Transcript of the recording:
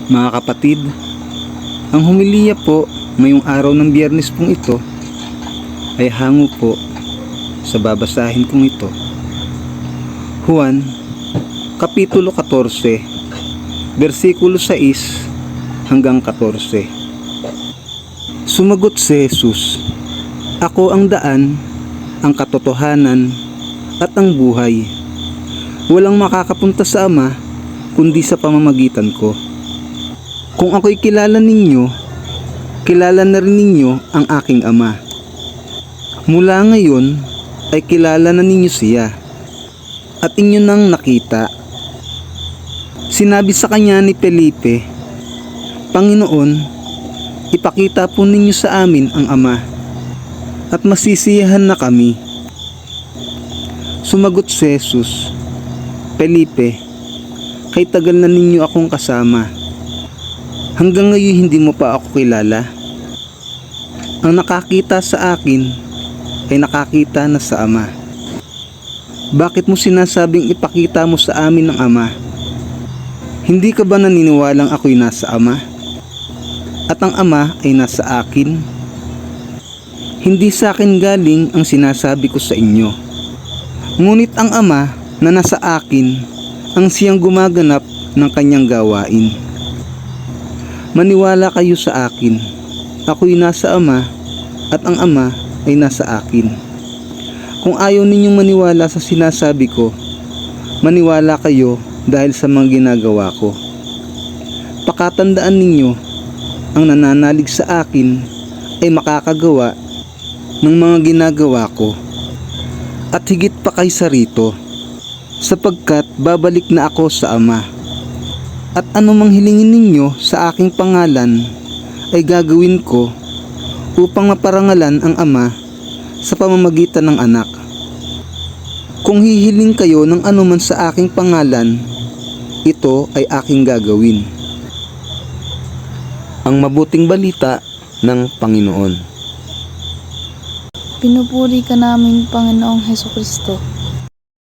Mga kapatid, ang humiliya po ngayong araw ng Biyernes pong ito ay hango po sa babasahin kong ito. Juan, Kapitulo 14, versikulo 6 hanggang 14. Sumagot si Jesus, "Ako ang daan, ang katotohanan, at ang buhay. Walang makakapunta sa Ama kundi sa pamamagitan ko. Kung ako'y kilala ninyo, kilala na rin ninyo ang aking Ama. Mula ngayon ay kilala na ninyo siya at inyo nang nakita." Sinabi sa kanya ni Felipe, "Panginoon, ipakita po ninyo sa amin ang Ama, at masisiyahan na kami." Sumagot si Jesus, "Felipe, kay tagal na ninyo akong kasama. Hanggang ngayon hindi mo pa ako kilala? Ang nakakita sa akin ay nakakita na sa Ama. Bakit mo sinasabing ipakita mo sa amin ang Ama? Hindi ka ba naniniwalang ako'y nasa Ama? At ang Ama ay nasa akin? Hindi sa akin galing ang sinasabi ko sa inyo. Ngunit ang Ama na nasa akin ang siyang gumaganap ng kanyang gawain. Maniwala kayo sa akin. Ako'y nasa Ama at ang Ama ay nasa akin. Kung ayaw ninyong maniwala sa sinasabi ko, maniwala kayo dahil sa mga ginagawa ko. Pakatandaan ninyo, ang nananalig sa akin ay makakagawa ng mga ginagawa ko, at higit pa kaysa rito, sapagkat babalik na ako sa Ama. At anumang hilingin ninyo sa aking pangalan ay gagawin ko upang maparangalan ang Ama sa pamamagitan ng Anak. Kung hihiling kayo ng anuman sa aking pangalan, ito ay aking gagawin." Ang mabuting balita ng Panginoon. Pinupuri ka namin, Panginoong Hesukristo.